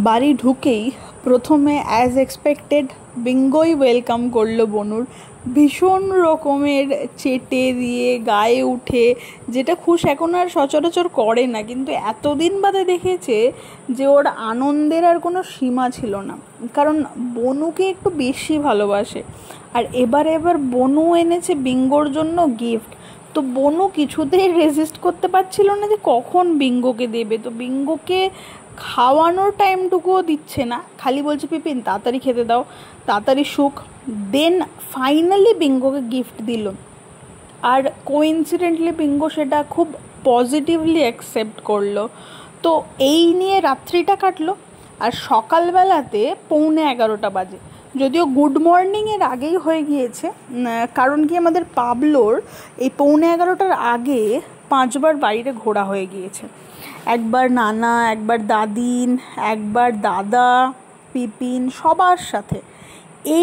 বাড়ি ঢুকেই প্রথমে অ্যাজ এক্সপেক্টেড বিঙ্গোই ওয়েলকাম করলো বনুর। ভীষণ রকমের চেটে দিয়ে গায়ে উঠে, যেটা খুশ এখন আর সচরাচর করে না, কিন্তু এতদিন বাদে দেখেছে যে ওর আনন্দের আর কোনো সীমা ছিল না, কারণ বনুকে একটু বেশি ভালোবাসে। আর এবার বনু এনেছে বিঙ্গোর জন্য গিফট। তো বনু কিছুতেই রেজিস্ট করতে পারছিল না যে কখন বিঙ্গোকে দেবে। তো বিঙ্গোকে খাওয়ানোর টাইমটুকুও দিচ্ছে না, খালি বলছে পিপিন তাড়াতাড়ি খেতে দাও, তাড়াতাড়ি শুক। দেন ফাইনালি বিঙ্গোকে গিফট দিল, আর কোইন্সিডেন্টলি বিঙ্গো সেটা খুব পজিটিভলি অ্যাকসেপ্ট করলো। তো এই নিয়ে রাত্রিটা কাটলো। আর সকালবেলাতে 11:45 বাজে, যদিও গুড মর্নিংয়ের আগেই হয়ে গিয়েছে, কারণ কি আমাদের পাবলোর এই 11:45 আগে 5বার বাইরে ঘোরা হয়ে গিয়েছে। একবার নানা, একবার দাদিন, একবার দাদা, পিপিন, সবার সাথে।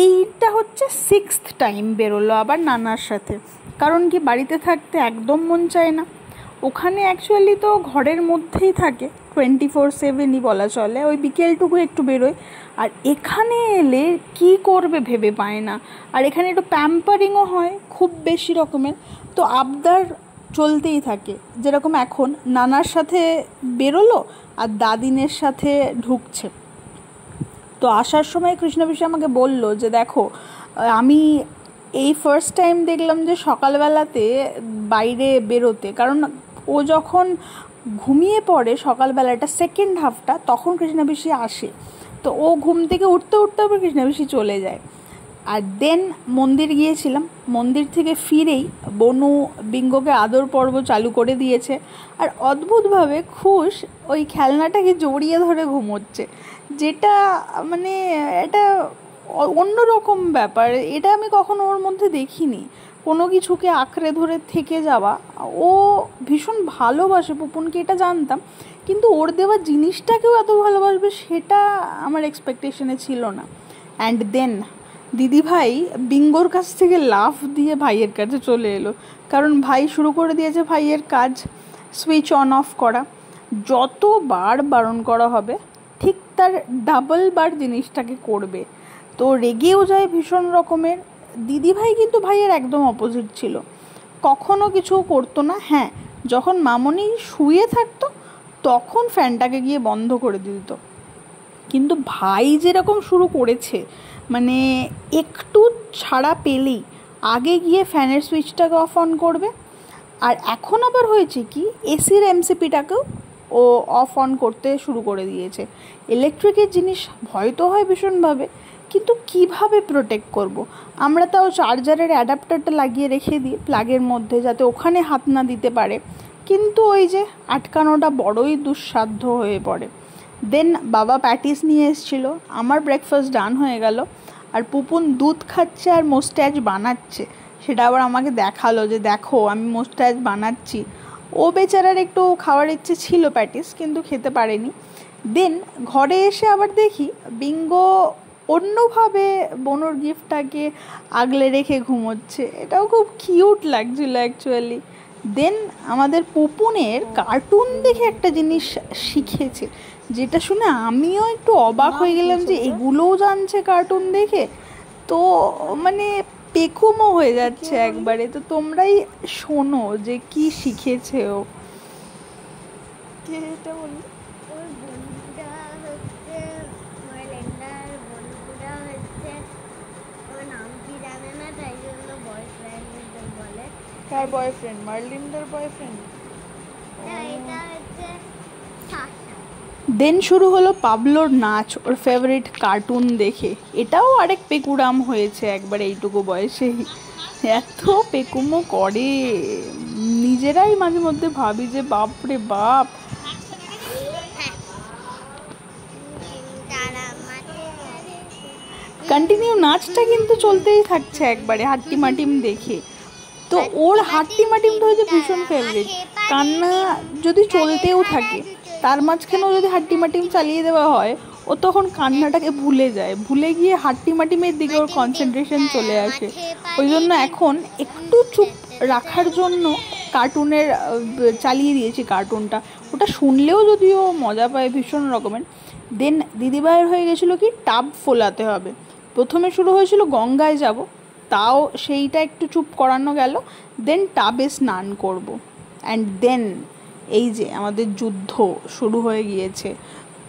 এইটা হচ্ছে 6th টাইম বেরোলো আবার নানার সাথে। কারণ কি বাড়িতে থাকতে একদম মন চায় না। ওখানে অ্যাকচুয়ালি তো ঘরের মধ্যেই থাকে, 24/7ই বলা চলে, ওই বিকেলটুকু একটু বেরোয়। আর এখানে এলে কি করবে ভেবে পায় না। আর এখানে একটু প্যাম্পারিংও হয় খুব বেশি রকমের, তো আবদার চলতেই থাকে। যেরকম এখন নানার সাথে বেরোলো আর দাদিনের সাথে ঢুকছে। তো আসার সময় কৃষ্ণবিশি আমাকে বলল যে দেখো, আমি এই ফার্স্ট টাইম দেখলাম যে সকালবেলাতে বাইরে বেরোতে, কারণ ও যখন ঘুমিয়ে পড়ে সকালবেলাটা সেকেন্ড হাফটা, তখন কৃষ্ণবিশি আসে। তো ও ঘুম থেকে উঠতে উঠতে আবার কৃষ্ণবিশি চলে যায়। আর দেন মন্দির গিয়েছিলাম, মন্দির থেকে ফিরেই বনু বিঙ্গোকে আদর পর্ব চালু করে দিয়েছে। আর অদ্ভুতভাবে খুশ ওই খেলনাটাকে জড়িয়ে ধরে ঘুমোচ্ছে, যেটা মানে এটা অন্যরকম ব্যাপার। এটা আমি কখনো ওর মধ্যে দেখিনি, কোনো কিছুকে আঁকড়ে ধরে থেকে যাওয়া। ও ভীষণ ভালোবাসে পুপুনকে, এটা জানতাম, কিন্তু ওর দেওয়া জিনিসটাকেও এত ভালোবাসবে সেটা আমার এক্সপেকটেশনে ছিল না। অ্যান্ড দেন দিদিভাই বিঙ্গোর কাছ থেকে লাফ দিয়ে ভাইয়ের কাছে চলে এলো, কারণ ভাই শুরু করে দিয়েছে ভাইয়ের কাজ, সুইচ অন অফ করা। যতবার বারণ করা হবে ঠিক তার ডাবল বার জিনিসটাকে করবে। তো রেগেও যায় ভীষণ রকমের। দিদিভাই কিন্তু ভাইয়ের একদম অপোজিট ছিল, কখনো কিছু করতো না। হ্যাঁ, যখন মামনি শুয়ে থাকতো তখন ফ্যানটাকে গিয়ে বন্ধ করে দিত, কিন্তু ভাই যেরকম শুরু করেছে, মানে একটু ছাড়া পেলেই আগে গিয়ে ফ্যানের সুইচটাকে অফ অন করবে। আর এখন আবার হয়েছে কি, এসির এমসিপিটাকেও ও অফ অন করতে শুরু করে দিয়েছে। ইলেকট্রিকের জিনিস ভয় তো হয় ভীষণভাবে, কিন্তু কিভাবে প্রোটেক্ট করব। আমরা তাও চার্জারের অ্যাডাপ্টারটা লাগিয়ে রেখে দিই প্লাগের মধ্যে, যাতে ওখানে হাত না দিতে পারে, কিন্তু ওই যে আটকানোটা বড়ই দুঃসাধ্য হয়ে পড়ে। দেন বাবা প্যাটিস নিয়ে এসেছিলো, আমার ব্রেকফাস্ট ডান হয়ে গেল। আর পুপুন দুধ খাচ্ছে আর মোস্ট্যাচ বানাচ্ছে, সেটা আবার আমাকে দেখালো যে দেখো আমি মোস্ট্যাচ বানাচ্ছি। ও বেচারার একটু খাওয়ার ইচ্ছে ছিল প্যাটিস, কিন্তু খেতে পারেনি। দেন ঘরে এসে আবার দেখি বিঙ্গো অন্যভাবে বনুর গিফটটাকে আগলে রেখে ঘুমোচ্ছে, এটাও খুব কিউট লাগছিল অ্যাকচুয়ালি। দেন আমাদের পুপুনের কার্টুন দেখে একটা জিনিস শিখেছে, যেটা শুনে আমিও একটু অবাক হয়ে গেলাম যে এগুলোও জানছে কার্টুন দেখে। তো মানে পেকুমো হয়ে যাচ্ছে একবারে। তো তোমরাই শোনো যে কি শিখেছে ও। কার বয়ফ্রেন্ড? মার্লিনদের বয়ফ্রেন্ড। দেন শুরু হলো পাবলোর নাচ, ওর ফেভারিট কার্টুন দেখে। এটাও আরেক পেকুরাম হয়েছে একবারে এইটুকু বয়সেই, এত পেকুমো করে। নিজেরাই মাঝে মধ্যে ভাবি যে বাপরে বাপ। কন্টিনিউ নাচটা কিন্তু চলতেই থাকছে একবারে হাট্টিমাটিম দেখে। তো ওর হাট্টিমাটিমটা হয়েছে ভীষণ ফেভারিট। কান্না যদি চলতেও থাকে, তার মাঝখানেও যদি হাট্টিমাটিম চালিয়ে দেওয়া হয়, ও তখন কান্নাটাকে ভুলে যায়, ভুলে গিয়ে হাট্টিমাটিমের দিকে ওর কনসেন্ট্রেশন চলে আসে। ওই জন্য এখন একটু চুপ রাখার জন্য চালিয়ে দিয়েছি কার্টুনটা। ওটা শুনলেও যদিও মজা পায় ভীষণ রকমের, দেন দিদিভাইয়ের হয়ে গেছিলো কি টাব ফোলাতে হবে। প্রথমে শুরু হয়েছিল গঙ্গায় যাব, তাও সেইটা একটু চুপ করানো গেল। দেন টাবে স্নান করব। অ্যান্ড দেন এই যে আমাদের যুদ্ধ শুরু হয়ে গিয়েছে।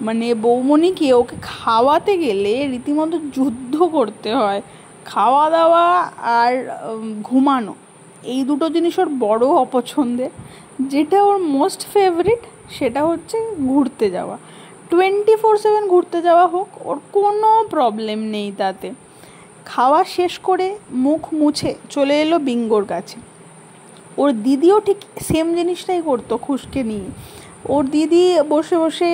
মানে বৌমণিকে ওকে খাওয়াতে গেলে রীতিমতো যুদ্ধ করতে হয়। খাওয়া দাওয়া আর ঘুমানো, এই দুটো জিনিস ওর বড় অপছন্দের। যেটা ওর মোস্ট ফেভারিট সেটা হচ্ছে ঘুরতে যাওয়া। 24/7 ঘুরতে যাওয়া হোক, ওর কোনো প্রবলেম নেই তাতে। খাওয়া শেষ করে মুখ মুছে চলে এলো বিঙ্গোর কাছে। ওর দিদিও ঠিক সেম জিনিসটাই করতো খুশকে নিয়ে। ওর দিদি বসে বসে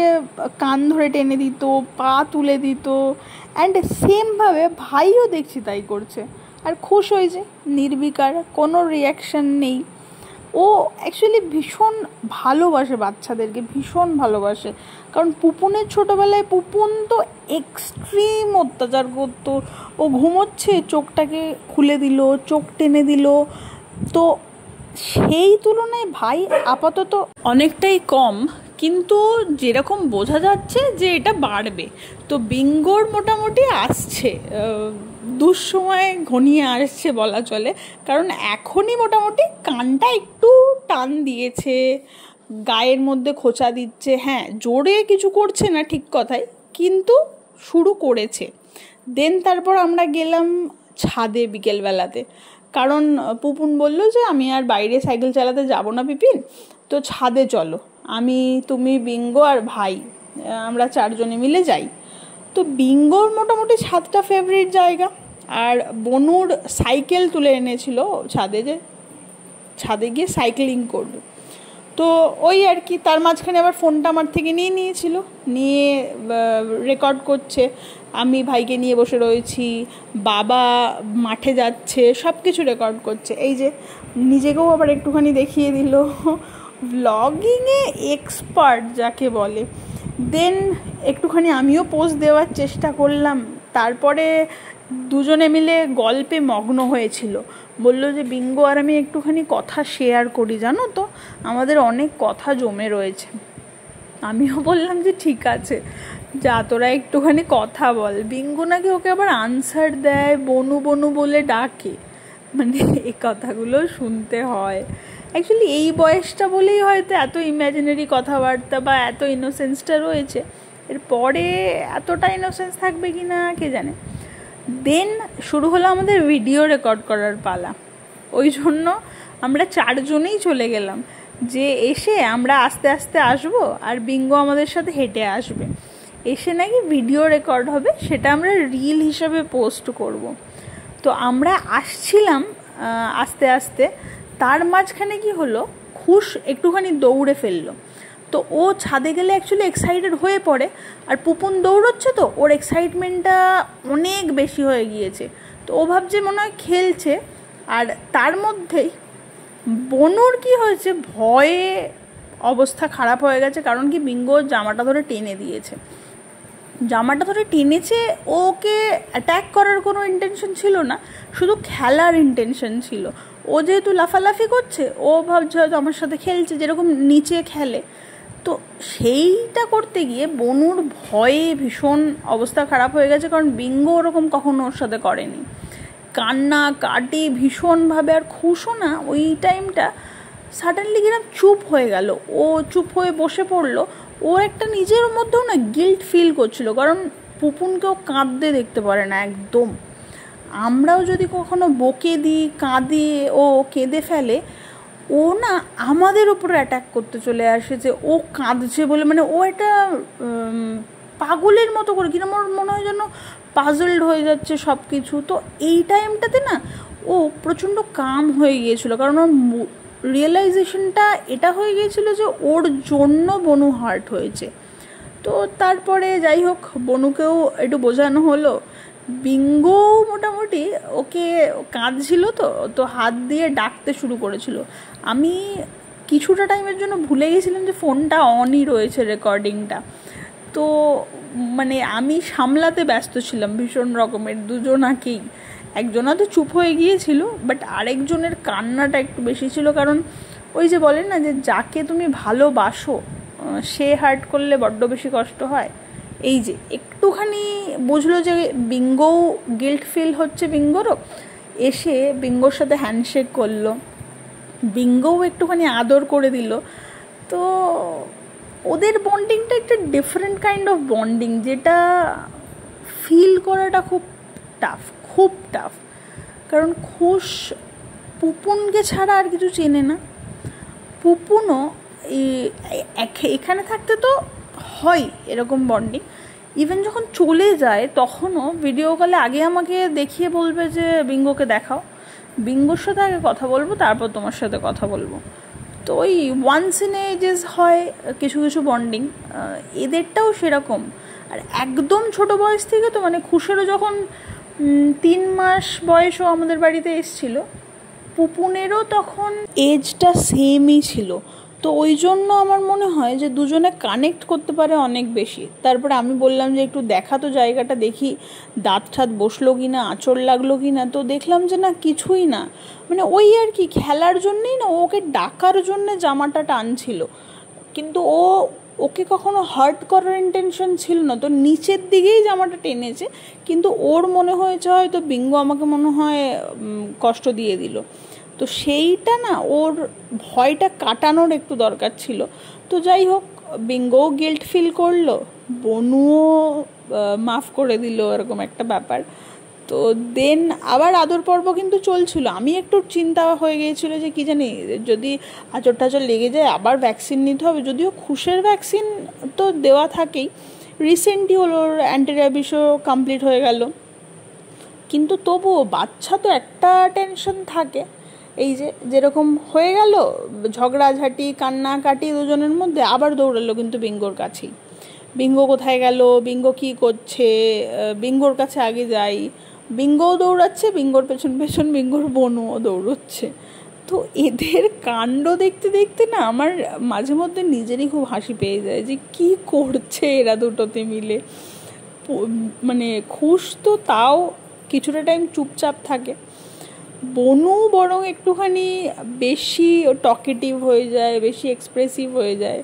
কান ধরে টেনে দিত, পা তুলে দিত, অ্যান্ড সেমভাবে ভাইও দেখছি তাই করছে। আর খুশ হয়েছে নির্বিকার, কোনো রিয়াকশান নেই। ও অ্যাকচুয়ালি ভীষণ ভালোবাসে বাচ্চাদেরকে, ভীষণ ভালোবাসে। কারণ পুপুনের ছোটোবেলায় পুপুন তো এক্সট্রিম অত্যাচার করতো। ও ঘুমোচ্ছে, চোখটাকে খুলে দিল, চোখ টেনে দিল। তো সেই তুলনায় ভাই আপাতত অনেকটাই কম, কিন্তু যেরকম বোঝা যাচ্ছে যে এটা বাড়বে। তো বিঙ্গোর মোটামুটি আসছে, দুঃসময় ঘনিয়ে আসছে বলা চলে। কারণ এখনই মোটামুটি কানটা একটু টান দিয়েছে, গায়ের মধ্যে খোঁচা দিচ্ছে। হ্যাঁ, জোরে কিছু করছে না ঠিক কথাই, কিন্তু শুরু করেছে। দেন তারপর আমরা গেলাম ছাদে বিকেলবেলাতে। কারণ পুপুন বলল যে আমি আর বাইরে সাইকেল চালাতে যাব না বিপিন, তো ছাদে চলো, আমি, তুমি, বিঙ্গো আর ভাই, আমরা 4 জনে মিলে যাই। তো বিঙ্গোর মোটামুটি ছাদটা ফেভারিট জায়গা। আর বনুর সাইকেল তুলে এনেছিল ছাদে, যে ছাদে গিয়ে সাইক্লিং করবে। তো ওই আর কি, তার মাঝখানে আবার ফোনটা আমার থেকে নিয়েছিল, নিয়ে রেকর্ড করছে। আমি ভাইকে নিয়ে বসে রয়েছি, বাবা মাঠে যাচ্ছে, সব কিছু রেকর্ড করছে। এই যে নিজেকেও আবার একটুখানি দেখিয়ে দিল, ব্লগিংয়ে এক্সপার্ট যাকে বলে। দেন একটুখানি আমিও পোস্ট দেওয়ার চেষ্টা করলাম। তারপরে দুজনে মিলে গল্পে মগ্ন হয়েছিল। বলল যে বিঙ্গো আর আমি একটুখানি কথা শেয়ার করি, জানো তো আমাদের অনেক কথা জমে রয়েছে। আমিও বললাম যে ঠিক আছে, যা তোরা একটুখানি কথা বল। বিঙ্গো নাকি ওকে আবার আনসার দেয়, বনু বনু বলে ডাকে। মানে এই কথাগুলো শুনতে হয়। অ্যাকচুয়ালি এই বয়সটা বলেই হয়তো এত ইম্যাজিনারি কথাবার্তা বা এত ইনোসেন্সটা রয়েছে। এরপরে এতটা ইনোসেন্স থাকবে কি না কে জানে। দেন শুরু হলো আমাদের ভিডিও রেকর্ড করার পালা। ওই জন্য আমরা 4 জনেই চলে গেলাম, যে এসে আমরা আস্তে আস্তে আসবো আর বিঙ্গো আমাদের সাথে হেঁটে আসবে। এসে নাকি ভিডিও রেকর্ড হবে, সেটা আমরা রিল হিসাবে পোস্ট করব। তো আমরা আসছিলাম আস্তে আস্তে। তার মাঝখানে কি হলো, খুশ একটুখানি দৌড়ে ফেললো। তো ও ছাদে গেলে অ্যাকচুয়ালি এক্সাইটেড হয়ে পড়ে, আর পুপুন দৌড়চ্ছে, তো ওর এক্সাইটমেন্টটা অনেক বেশি হয়ে গিয়েছে। তো ও ভাবছে মনে হয় খেলছে। আর তার মধ্যেই বনুর কি হয়েছে, ভয়ে অবস্থা খারাপ হয়ে গেছে। কারণ কি, বিঙ্গো জামাটা ধরে টেনে দিয়েছে। জামাটা ধরে টেনেছে, ওকে অ্যাট্যাক করার কোনো ইন্টেনশন ছিল না, শুধু খেলার ইন্টেনশন ছিল। ও যেহেতু লাফালাফি করছে, ও ভাবছে হয়তো আমার সাথে খেলছে, যেরকম নিচে খেলে। তো সেইটা করতে গিয়ে বনুর ভয়ে ভীষণ অবস্থা খারাপ হয়ে গেছে। কারণ বিঙ্গো ওরকম কখনো ওর সাথে করেনি। কান্না কাটি ভীষণভাবে। আর খুশো না ওই টাইমটা সাডেনলি কিরম চুপ হয়ে গেল। ও চুপ হয়ে বসে পড়লো। ও একটা নিজের মধ্যেও না গিল্ট ফিল করছিল, কারণ পুপুনকেও কাঁদতে দেখতে পারে না একদম। আমরাও যদি কখনো বকে দিই, কাঁদি, ও কেঁদে ফেলে, ও না আমাদের উপরে অ্যাটাক করতে চলে আসে যে ও কাঁদছে বলে। মানে ও একটা পাগলের মতো করে কিরম, ওর মনে হয় যেন পাজলড হয়ে যাচ্ছে সব কিছু। তো এই টাইমটাতে না ও প্রচণ্ড কাম হয়ে গিয়েছিল, কারণ ওর রিয়েলাইজেশনটা এটা হয়ে গিয়েছিল যে ওর জন্য বনু হার্ট হয়েছে। তো তারপরে যাই হোক, বনুকেও একটু বোঝানো হলো। বিঙ্গো মোটামুটি ওকে কাঁদছিল, তো হাত দিয়ে ডাকতে শুরু করেছিল। আমি কিছুটা টাইমের জন্য ভুলে গেছিলাম যে ফোনটা অনই রয়েছে, রেকর্ডিংটা। তো মানে আমি সামলাতে ব্যস্ত ছিলাম ভীষণ রকমের দুজনাকেই। একজনা তো চুপ হয়ে গিয়েছিল, বাট আরেকজনের কান্নাটা একটু বেশি ছিল। কারণ ওই যে বলেন না যে যাকে তুমি ভালোবাসো সে হার্ট করলে বড্ড বেশি কষ্ট হয়, এই যে একটুখানি বুঝলো যে বিঙ্গো গিল্ট ফিল হচ্ছে বিঙ্গোরও, এসে বিঙ্গোর সাথে হ্যান্ডশেক করলো, বিঙ্গোও একটুখানি আদর করে দিল। তো ওদের বন্ডিংটা একটা ডিফারেন্ট কাইন্ড অফ বন্ডিং, যেটা ফিল করাটা খুব টাফ, খুব টাফ। কারণ খুশ পুপুনকে ছাড়া আর কিছু চেনে না। পুপুনও এখানে থাকতে তো হয় এরকম বন্ডিং, ইভেন যখন চলে যায় তখনও ভিডিও কলে আগে আমাকে দেখিয়ে বলবে যে বিঙ্গোকে দেখাও, বিঙ্গোর সাথে আগে কথা বলবো, তারপর তোমার সাথে কথা বলবো। তো ওই ওয়ান্স ইন এজেস হয় কিছু কিছু বন্ডিং, এদেরটাও সেরকম। আর একদম ছোট বয়স থেকে তো, মানে খুশেরও যখন 3 মাস বয়সও আমাদের বাড়িতে এসছিল, পুপুনেরও তখন এজটা সেমই ছিল। তো ওই জন্য আমার মনে হয় যে দুজনে কানেক্ট করতে পারে অনেক বেশি। তারপরে আমি বললাম যে একটু দেখা তো জায়গাটা, দেখি দাঁত ঠাত বসলো কি না, আঁচড় লাগলো কি না। তো দেখলাম যে না, কিছুই না, মানে ওই আর কি খেলার জন্যেই না, ওকে ডাকার জন্যে জামাটা টানছিল, কিন্তু ওকে কখনো হার্ট করার ইন্টেনশন ছিল না। তো নিচের দিকেই জামাটা টেনেছে, কিন্তু ওর মনে হয়েছে হয়তো বিঙ্গো আমাকে মনে হয় কষ্ট দিয়ে দিল। তো সেইটা না, ওর ভয়টা কাটানোর একটু দরকার ছিল। তো যাই হোক, বিঙ্গোও গিল্ট ফিল করলো, বনুও মাফ করে দিল, এরকম একটা ব্যাপার। তো দেন আবার আদর পর্ব কিন্তু চলছিল। আমি একটু চিন্তা হয়ে গিয়েছিলো যে কী জানি, যদি আঁচড় টাচড় লেগে যায় আবার ভ্যাকসিন নিতে হবে। যদিও খুশের ভ্যাকসিন তো দেওয়া থাকেই, রিসেন্টলি হলো ওর অ্যান্টি র্যাবিসও কমপ্লিট হয়ে গেল, কিন্তু তবুও বাচ্চা তো একটা টেনশন থাকে। এই যে যেরকম হয়ে গেল ঝগড়াঝাটি কান্নাকাটি দুজনের মধ্যে, আবার দৌড়ালো কিন্তু বিঙ্গোর কাছেই। বিঙ্গো কোথায় গেল, বিঙ্গো কী করছে, বিঙ্গোর কাছে আগে যাই। বিঙ্গোও দৌড়াচ্ছে, বিঙ্গোর পেছন পেছন বিঙ্গোর বনুও দৌড়চ্ছে। তো এদের কাণ্ড দেখতে দেখতে না আমার মাঝে মধ্যে নিজেরই খুব হাসি পেয়ে যায় যে কি করছে এরা দুটোতে মিলে। মানে খুশ তো তাও কিছুটা টাইম চুপচাপ থাকে, বনু বরং একটুখানি বেশি টকেটিভ হয়ে যায়, বেশি এক্সপ্রেসিভ হয়ে যায়।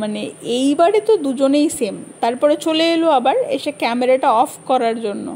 মানে এইবারে তো দুজনেই সেম। তারপরে চলে এলো আবার এসে ক্যামেরাটা অফ করার জন্য।